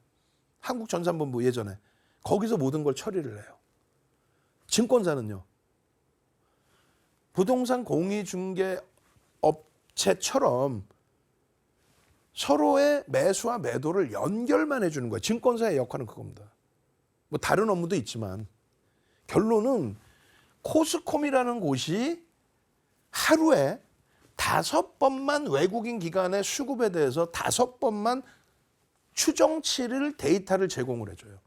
한국전산본부 예전에. 거기서 모든 걸 처리를 해요. 증권사는요. 부동산 공인중개 업체처럼 서로의 매수와 매도를 연결만 해주는 거예요. 증권사의 역할은 그겁니다. 뭐 다른 업무도 있지만 결론은 코스콤이라는 곳이 하루에 5번만 외국인 기관의 수급에 대해서 5번만 추정치를 데이터를 제공을 해줘요.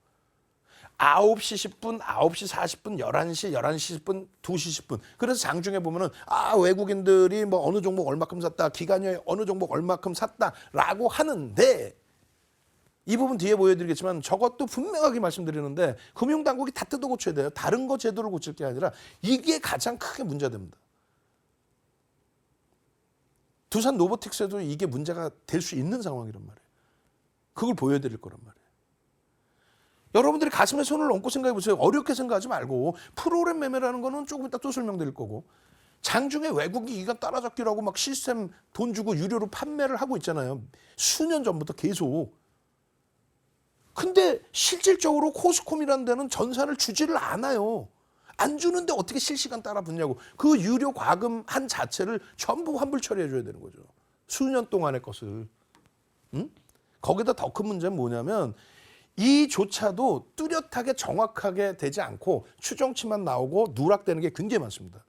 9시 10분, 9시 40분, 11시, 11시 10분, 2시 10분. 그래서 장중에 보면은 외국인들이 뭐 어느 종목 얼마큼 샀다, 기관이 어느 종목 얼마큼 샀다라고 하는데 이 부분 뒤에 보여드리겠지만 저것도 분명하게 말씀드리는데 금융당국이 다 뜯어 고쳐야 돼요. 다른 거 제도를 고칠 게 아니라 이게 가장 크게 문제됩니다. 두산 로보틱스에도 이게 문제가 될 수 있는 상황이란 말이에요. 그걸 보여드릴 거란 말이에요. 여러분들이 가슴에 손을 얹고 생각해 보세요. 어렵게 생각하지 말고 프로그램 매매라는 거는 조금 이따 또 설명드릴 거고 장중에 외국인 기관 따라잡기로 하고 막 시스템 돈 주고 유료로 판매를 하고 있잖아요. 수년 전부터 계속. 근데 실질적으로 코스콤이라는 데는 전산을 주지를 않아요. 안 주는데 어떻게 실시간 따라 붙냐고. 그 유료 과금 한 자체를 전부 환불 처리해 줘야 되는 거죠. 수년 동안의 것을. 응? 거기다 더 큰 문제는 뭐냐면 이조차도 뚜렷하게 정확하게 되지 않고 추정치만 나오고 누락되는 게 굉장히 많습니다.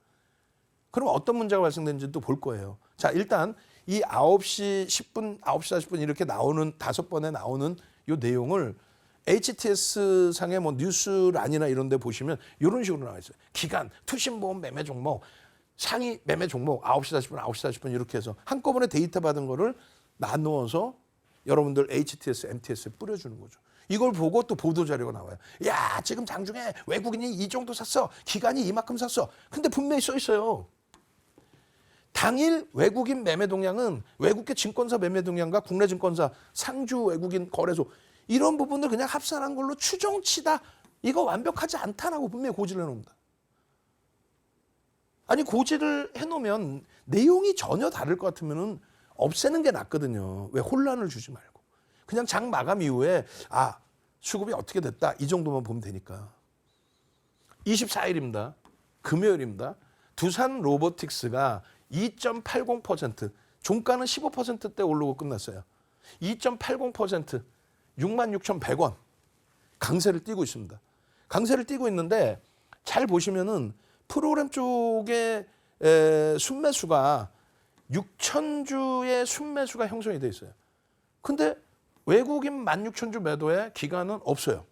그럼 어떤 문제가 발생되는지도 볼 거예요. 자, 일단 이 9시 10분, 9시 40분 이렇게 나오는 5번에 나오는 이 내용을 HTS 상의 뭐 뉴스란이나 이런 데 보시면 이런 식으로 나와 있어요. 기간, 투신보험 매매 종목, 상위 매매 종목 9시 40분, 9시 40분 이렇게 해서 한꺼번에 데이터 받은 거를 나누어서 여러분들 HTS, MTS에 뿌려주는 거죠. 이걸 보고 또 보도자료가 나와요. 야, 지금 장중에 외국인이 이 정도 샀어. 기관이 이만큼 샀어. 근데 분명히 써 있어요. 당일 외국인 매매 동향은 외국계 증권사 매매 동향과 국내 증권사, 상주 외국인 거래소 이런 부분들 그냥 합산한 걸로 추정치다. 이거 완벽하지 않다라고 분명히 고지를 해놓습니다. 아니 고지를 해놓으면 내용이 전혀 다를 것 같으면 없애는 게 낫거든요. 왜 혼란을 주지 말고. 그냥 장 마감 이후에 수급이 어떻게 됐다 이 정도만 보면 되니까. 24일입니다. 금요일입니다. 두산 로보틱스가 2.80% 종가는 15%대 오르고 끝났어요. 2.80% 66,100원 강세를 띄고 있습니다. 강세를 띄고 있는데 잘 보시면은 프로그램 쪽에 순매수가 6,000주의 순매수가 형성이 돼 있어요. 근데 외국인 16,000주 매도에 기간은 없어요.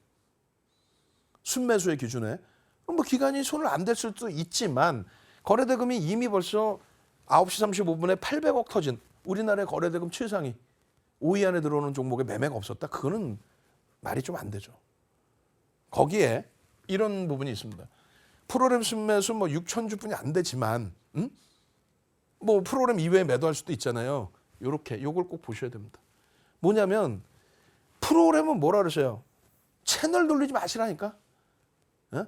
순매수의 기준에. 그럼 뭐 기간이 손을 안 댈 수도 있지만 거래대금이 이미 벌써 9시 35분에 800억 터진 우리나라의 거래대금 최상위 5위 안에 들어오는 종목에 매매가 없었다. 그거는 말이 좀 안 되죠. 거기에 이런 부분이 있습니다. 프로그램 순매수 뭐 6,000주뿐이 안 되지만 뭐 프로그램 이외에 매도할 수도 있잖아요. 요렇게 요걸 꼭 보셔야 됩니다. 뭐냐면 프로그램은 뭐라 그러세요? 채널 돌리지 마시라니까. 어?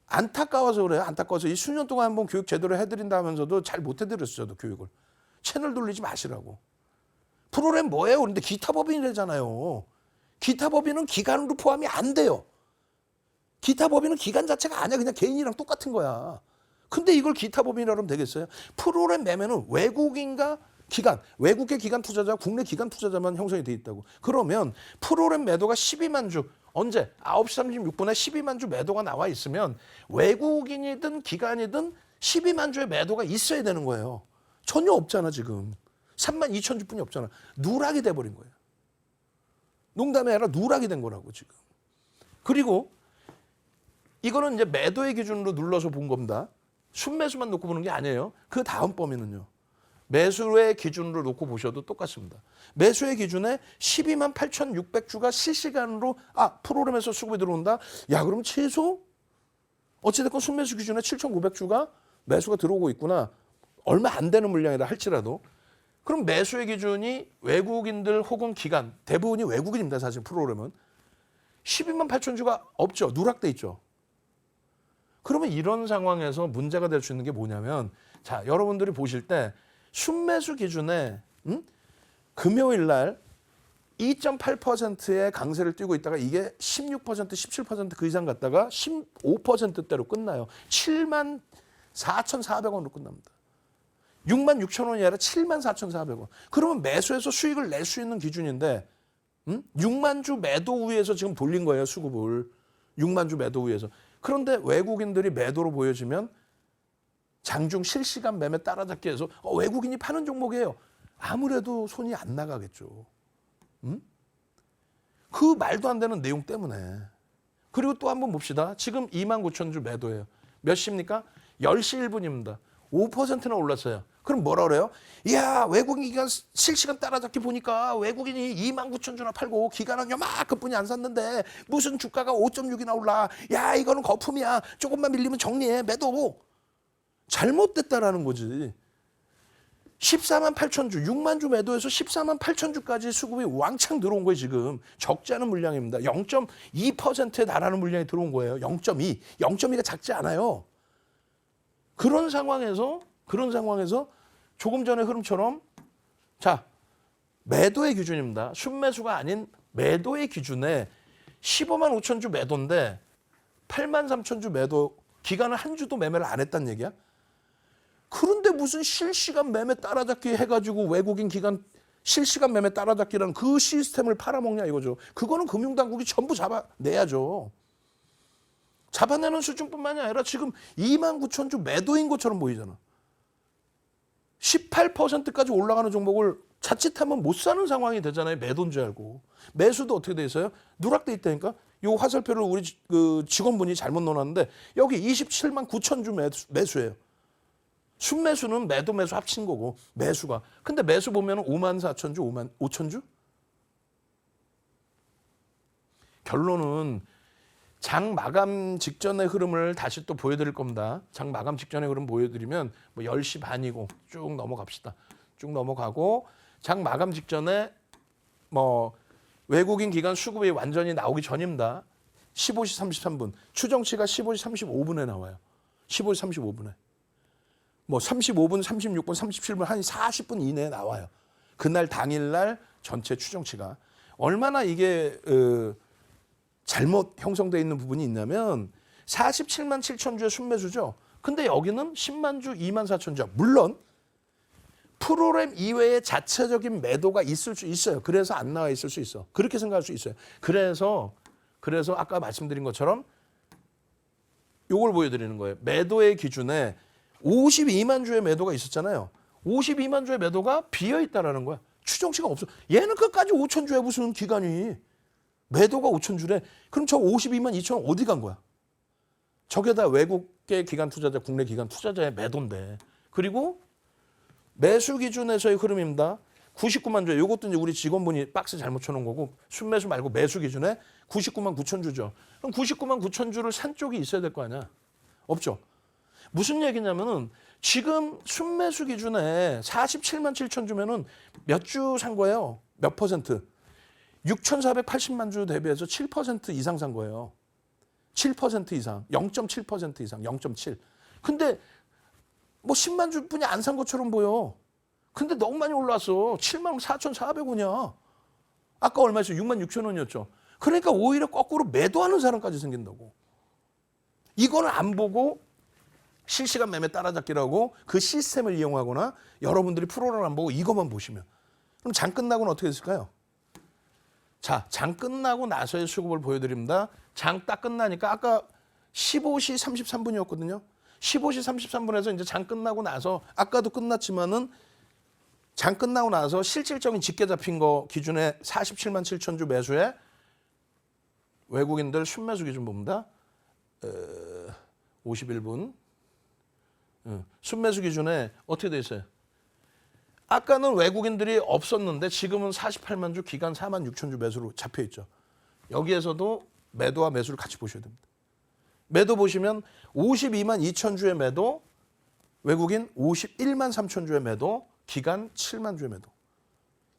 안타까워서 그래요. 안타까워서 이 수년 동안 한번 교육 제대로 해드린다 하면서도 잘 못 해드렸어요. 저도 교육을. 채널 돌리지 마시라고. 프로그램 뭐예요? 그런데 기타 법인이래잖아요. 기타 법인은 기간으로 포함이 안 돼요. 기타 법인은 기간 자체가 아니야. 그냥 개인이랑 똑같은 거야. 근데 이걸 기타 법인이라고 하면 되겠어요? 프로그램 매매는 외국인과 기관, 외국계 기관 투자자, 국내 기관 투자자만 형성이 돼 있다고. 그러면 프로그램 매도가 12만 주, 언제? 9시 36분에 12만 주 매도가 나와 있으면 외국인이든 기관이든 12만 주의 매도가 있어야 되는 거예요. 전혀 없잖아 지금. 3만 2천 주뿐이 없잖아. 누락이 돼버린 거예요. 농담이 아니라 누락이 된 거라고 지금. 그리고 이거는 이제 매도의 기준으로 눌러서 본 겁니다. 순매수만 놓고 보는 게 아니에요. 그 다음 범위는요. 매수의 기준으로 놓고 보셔도 똑같습니다. 매수의 기준에 12만 8,600주가 실시간으로 프로그램에서 수급이 들어온다. 야 그럼 최소 어찌됐건 순매수 기준에 7,900주가 매수가 들어오고 있구나. 얼마 안 되는 물량이라 할지라도 그럼 매수의 기준이 외국인들 혹은 기관 대부분이 외국인입니다. 사실 프로그램은 12만 8,000주가 없죠. 누락돼 있죠. 그러면 이런 상황에서 문제가 될 수 있는 게 뭐냐면 자, 여러분들이 보실 때 순매수 기준에 금요일 날 2.8%의 강세를 띄고 있다가 이게 16%, 17%그 이상 갔다가 15%대로 끝나요. 74,400원으로 끝납니다. 66,000원이 아니라 74,400원. 그러면 매수해서 수익을 낼 수 있는 기준인데 6만 주 매도 우위에서 지금 돌린 거예요. 수급을. 6만 주 매도 우위에서. 그런데 외국인들이 매도로 보여지면 장중 실시간 매매 따라잡기 해서 외국인이 파는 종목이에요. 아무래도 손이 안 나가겠죠. 그 말도 안 되는 내용 때문에. 그리고 또 한번 봅시다. 지금 29,000주 매도예요. 몇 시입니까? 10시 1분입니다. 5%나 올랐어요. 그럼 뭐라 그래요? 이야, 외국인 기간 실시간 따라잡기 보니까 외국인이 29,000주나 팔고 기간은 요만큼 뿐이 안 샀는데 무슨 주가가 5.6이나 올라. 야, 이거는 거품이야. 조금만 밀리면 정리해. 매도. 잘못됐다라는 거지. 14만 8천 주, 6만 주 매도해서 14만 8천 주까지 수급이 왕창 들어온 거예요, 지금. 적지 않은 물량입니다. 0.2%에 달하는 물량이 들어온 거예요. 0.2. 0.2가 작지 않아요. 그런 상황에서 조금 전의 흐름처럼 자, 매도의 기준입니다. 순매수가 아닌 매도의 기준에 15만 5천 주 매도인데 8만 3천 주 매도 기간을 한 주도 매매를 안 했다는 얘기야? 그런데 무슨 실시간 매매 따라잡기 해가지고 외국인 기간 실시간 매매 따라잡기라는 그 시스템을 팔아먹냐 이거죠. 그거는 금융당국이 전부 잡아내야죠. 잡아내는 수준뿐만이 아니라 지금 29,000주 매도인 것처럼 보이잖아. 18%까지 올라가는 종목을 자칫하면 못 사는 상황이 되잖아요. 매도인 줄 알고. 매수도 어떻게 돼 있어요? 누락돼 있다니까. 요 화살표를 우리 그 직원분이 잘못 넣어놨는데 여기 27만 9천 주 매수예요. 순매수는 매도 매수 합친 거고 매수가. 근데 매수 보면 5만 4천 주, 5만 5천 주? 결론은 장 마감 직전의 흐름을 다시 또 보여드릴 겁니다. 장 마감 직전의 흐름 보여드리면 뭐 10시 반이고 쭉 넘어갑시다. 쭉 넘어가고 장 마감 직전에 뭐 외국인 기관 수급이 완전히 나오기 전입니다. 15시 33분. 추정치가 15시 35분에 나와요. 15시 35분에. 뭐 35분, 36분, 37분 한 40분 이내에 나와요. 그날 당일날 전체 추정치가. 얼마나 이게 잘못 형성되어 있는 부분이 있냐면 47만 7천 주의 순매수죠. 근데 여기는 10만 주, 2만 4천 주. 물론 프로그램 이외의 자체적인 매도가 있을 수 있어요. 그래서 안 나와 있을 수 있어. 그렇게 생각할 수 있어요. 그래서 아까 말씀드린 것처럼 요걸 보여드리는 거예요. 매도의 기준에 52만 주의 매도가 있었잖아요. 52만 주의 매도가 비어있다라는 거야. 추정치가 없어. 얘는 끝까지 5천 주에 무슨 기간이. 매도가 5천 주래. 그럼 저 52만 2천 원 어디 간 거야? 저게 다 외국계 기관 투자자, 국내 기관 투자자의 매도인데. 그리고 매수 기준에서의 흐름입니다. 99만 주. 이것도 이제 우리 직원분이 박스 잘못 쳐놓은 거고 순매수 말고 매수 기준에 99만 9천 주죠. 그럼 99만 9천 주를 산 쪽이 있어야 될 거 아니야? 없죠. 무슨 얘기냐면은 지금 순매수 기준에 47만 7천 주면은 몇 주 산 거예요? 몇 퍼센트? 6,480만 주 대비해서 7% 이상 산 거예요. 7% 이상, 0.7% 이상, 0.7. 근데 뭐 10만 주뿐이 안 산 것처럼 보여. 근데 너무 많이 올랐어. 7만 4,400원이야. 아까 얼마였어요? 6만 6천 원이었죠. 그러니까 오히려 거꾸로 매도하는 사람까지 생긴다고. 이거는 안 보고 실시간 매매 따라잡기라고 그 시스템을 이용하거나 여러분들이 프로그램 안 보고 이것만 보시면. 그럼 장 끝나고는 어떻게 됐을까요? 자, 장 끝나고 나서의 수급을 보여드립니다. 장 딱 끝나니까 아까 15시 33분이었거든요. 15시 33분에서 이제 장 끝나고 나서 아까도 끝났지만은 장 끝나고 나서 실질적인 집계 잡힌 거 기준에 47만 7천 주 매수에 외국인들 순매수 기준 봅니다. 51분. 순매수 기준에 어떻게 돼 있어요? 아까는 외국인들이 없었는데 지금은 48만 주 기간 4만 6천 주 매수로 잡혀 있죠. 여기에서도 매도와 매수를 같이 보셔야 됩니다. 매도 보시면 52만 2천 주의 매도, 외국인 51만 3천 주의 매도, 기간 7만 주의 매도.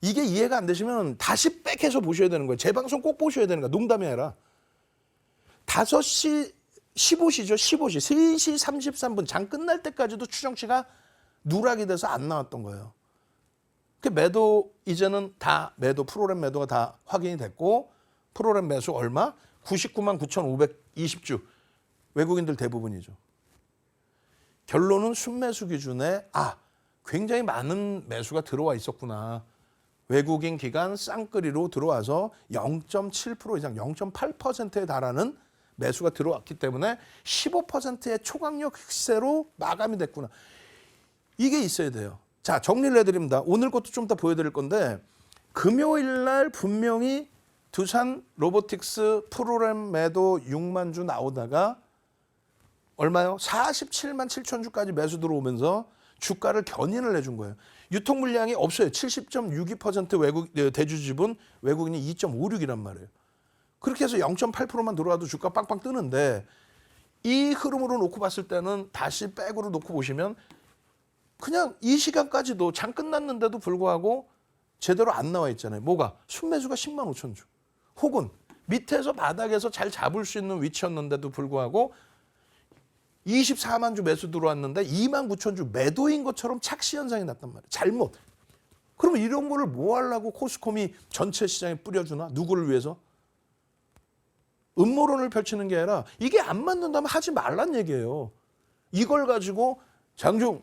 이게 이해가 안 되시면 다시 백해서 보셔야 되는 거예요. 제 방송 꼭 보셔야 되는 거야. 농담이 아니라. 5시 15시죠. 15시. 3시 33분 장 끝날 때까지도 추정치가 누락이 돼서 안 나왔던 거예요. 그 매도 이제는 다 매도 프로그램 매도가 다 확인이 됐고 프로그램 매수 얼마? 99만 9,520주. 외국인들 대부분이죠. 결론은 순매수 기준에 굉장히 많은 매수가 들어와 있었구나. 외국인 기관 쌍끌이로 들어와서 0.7% 이상 0.8%에 달하는 매수가 들어왔기 때문에 15%의 초강력 시세로 마감이 됐구나. 이게 있어야 돼요. 자, 정리를 해드립니다. 오늘 것도 좀 더 보여드릴 건데 금요일 날 분명히 두산 로보틱스 프로그램 매도 6만 주 나오다가 얼마요? 47만 7천 주까지 매수 들어오면서 주가를 견인을 해준 거예요. 유통 물량이 없어요. 70.62% 외국 대주 지분, 외국인이 2.56이란 말이에요. 그렇게 해서 0.8%만 들어와도 주가 빵빵 뜨는데 이 흐름으로 놓고 봤을 때는 다시 백으로 놓고 보시면 그냥 이 시간까지도 장 끝났는데도 불구하고 제대로 안 나와 있잖아요. 뭐가? 순매수가 10만 5천 주. 혹은 밑에서 바닥에서 잘 잡을 수 있는 위치였는데도 불구하고 24만 주 매수 들어왔는데 2만 9천 주 매도인 것처럼 착시 현상이 났단 말이에요. 잘못. 그럼 이런 거를 뭐 하려고 코스콤이 전체 시장에 뿌려주나? 누구를 위해서? 음모론을 펼치는 게 아니라 이게 안 맞는다면 하지 말란 얘기예요. 이걸 가지고 장중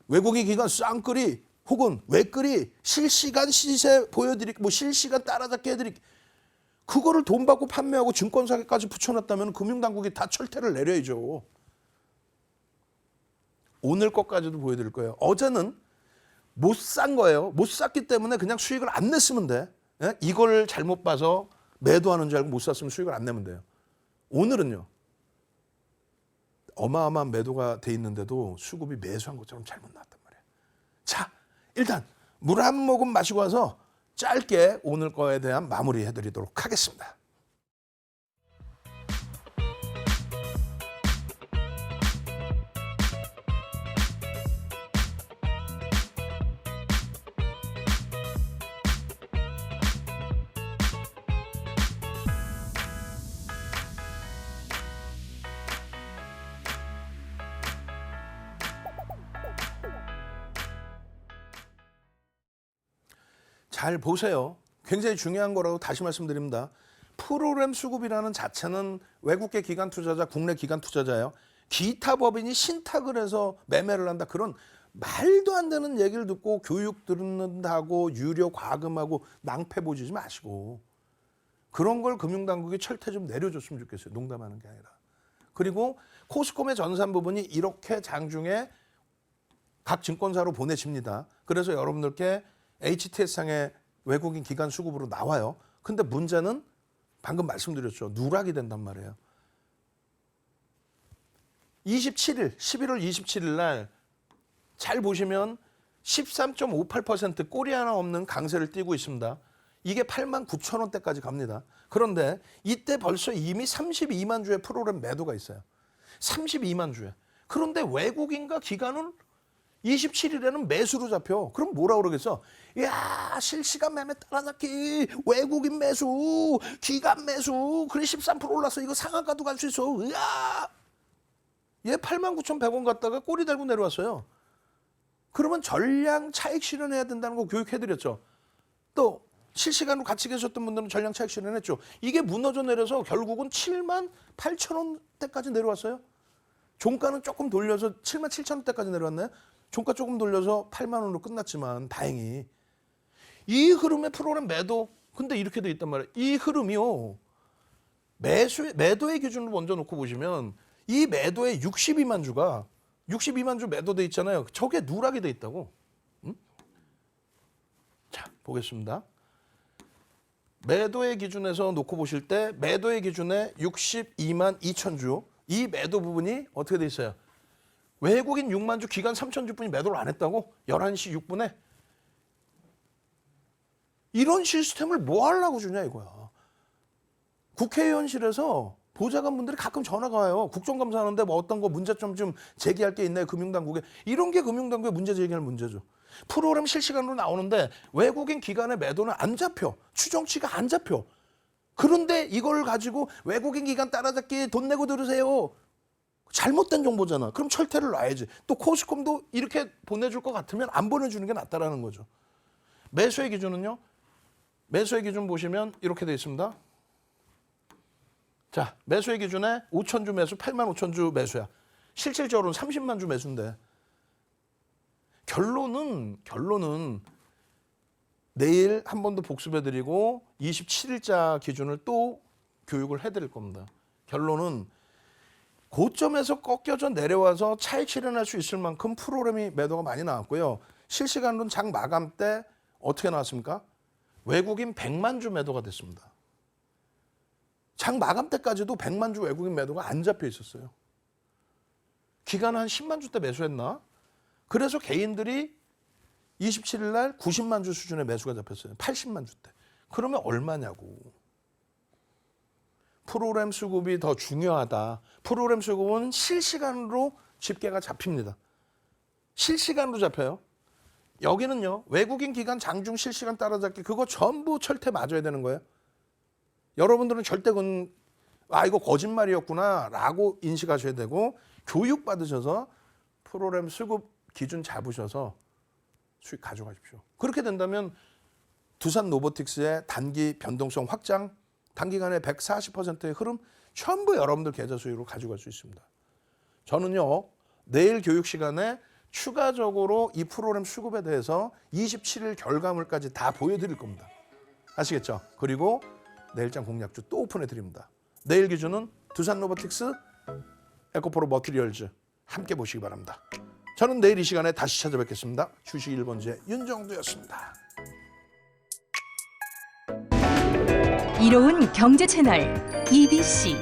외국인 기관 쌍끌이 혹은 외끌이 실시간 시세 보여드릴게 실시간 따라잡기 해드릴게 그거를 돈 받고 판매하고 증권사기까지 붙여놨다면 금융당국이 다 철퇴를 내려야죠. 오늘 것까지도 보여드릴 거예요. 어제는 못 산 거예요. 못 샀기 때문에 그냥 수익을 안 냈으면 돼. 예? 이걸 잘못 봐서 매도하는 줄 알고 못 샀으면 수익을 안 내면 돼요. 오늘은요. 어마어마한 매도가 돼 있는데도 수급이 매수한 것처럼 잘못 나왔단 말이에요. 자, 일단 물 한 모금 마시고 와서 짧게 오늘 거에 대한 마무리 해드리도록 하겠습니다. 잘 보세요. 굉장히 중요한 거라고 다시 말씀드립니다. 프로그램 수급이라는 자체는 외국계 기관 투자자, 국내 기관 투자자예요. 기타 법인이 신탁을 해서 매매를 한다. 그런 말도 안 되는 얘기를 듣고 교육 듣는다고 유료 과금하고 낭패 보지 마시고 그런 걸 금융당국이 철퇴 좀 내려줬으면 좋겠어요. 농담하는 게 아니라. 그리고 코스콤의 전산 부분이 이렇게 장중에 각 증권사로 보내집니다. 그래서 여러분들께 HTS상의 외국인 기관 수급으로 나와요. 근데 문제는 방금 말씀드렸죠. 누락이 된단 말이에요. 27일, 11월 27일 날 잘 보시면 13.58% 꼬리 하나 없는 강세를 띄고 있습니다. 이게 8만 9천 원대까지 갑니다. 그런데 이때 벌써 이미 32만 주의 프로그램 매도가 있어요. 32만 주에. 그런데 외국인과 기관은 27일에는 매수로 잡혀. 그럼 뭐라 그러겠어? 야, 실시간 매매 따라잡기, 외국인 매수, 기관 매수, 그래 13% 올라서 이거 상한가도 갈 수 있어. 야, 얘 89,100원 갔다가 꼬리 달고 내려왔어요. 그러면 전량 차익 실현해야 된다는 거 교육해드렸죠. 또 실시간으로 같이 계셨던 분들은 전량 차익 실현했죠. 이게 무너져 내려서 결국은 7만 8천 원대까지 내려왔어요. 종가는 조금 돌려서 7만 7천 원대까지 내려왔네. 종가 조금 돌려서 8만 원으로 끝났지만 다행히 이 흐름의 프로그램 매도 근데 이렇게 돼 있단 말이에요. 이 흐름이요. 매도의 기준으로 먼저 놓고 보시면 이 매도의 62만 주가 62만 주 매도돼 있잖아요. 저게 누락이 돼 있다고. 자, 보겠습니다. 매도의 기준에서 놓고 보실 때 매도의 기준에 62만 2천 주 이 매도 부분이 어떻게 돼 있어요? 외국인 6만 주, 기관 3천 주뿐이 매도를 안 했다고? 11시 6분에? 이런 시스템을 뭐 하려고 주냐 이거야. 국회의원실에서 보좌관분들이 가끔 전화가 와요. 국정감사하는데 뭐 어떤 거 문제점 좀 제기할 게 있나요? 금융당국에. 이런 게 금융당국에 문제 제기할 문제죠. 프로그램 실시간으로 나오는데 외국인 기관의 매도는 안 잡혀. 추정치가 안 잡혀. 그런데 이걸 가지고 외국인 기관 따라잡기 돈 내고 들으세요. 잘못된 정보잖아. 그럼 철퇴를 놔야지. 또 코스콤도 이렇게 보내줄 것 같으면 안 보내주는 게 낫다라는 거죠. 매수의 기준은요. 매수의 기준 보시면 이렇게 돼 있습니다. 자, 매수의 기준에 5,000주 매수, 85,000주 매수야. 실질적으로는 30만 주 매수인데 결론은 내일 한 번 더 복습해드리고 27일자 기준을 또 교육을 해드릴 겁니다. 결론은 고점에서 꺾여져 내려와서 차익 실현할 수 있을 만큼 프로그램이 매도가 많이 나왔고요. 실시간으로는 장 마감 때 어떻게 나왔습니까? 외국인 100만 주 매도가 됐습니다. 장 마감 때까지도 100만 주 외국인 매도가 안 잡혀 있었어요. 기간 한 10만 주 때 매수했나? 그래서 개인들이 27일 날 90만 주 수준의 매수가 잡혔어요. 80만 주 때. 그러면 얼마냐고. 프로그램 수급이 더 중요하다. 프로그램 수급은 실시간으로 집계가 잡힙니다. 실시간으로 잡혀요. 여기는요. 외국인 기간 장중 실시간 따라잡기 그거 전부 철퇴 맞아야 되는 거예요. 여러분들은 절대 그건 이거 거짓말이었구나 라고 인식하셔야 되고 교육 받으셔서 프로그램 수급 기준 잡으셔서 수익 가져가십시오. 그렇게 된다면 두산 로보틱스의 단기 변동성 확장 단기간에 140%의 흐름 전부 여러분들 계좌 수익으로 가져갈 수 있습니다. 저는요. 내일 교육 시간에 추가적으로 이 프로그램 수급에 대해서 27일 결과물까지 다 보여드릴 겁니다. 아시겠죠? 그리고 내일장 공략주 또 오픈해 드립니다. 내일 기준은 두산 로보틱스, 에코프로 머티리얼즈 함께 보시기 바랍니다. 저는 내일 이 시간에 다시 찾아뵙겠습니다. 주식 1번지의 윤정두였습니다. 이로운 경제 채널 EBC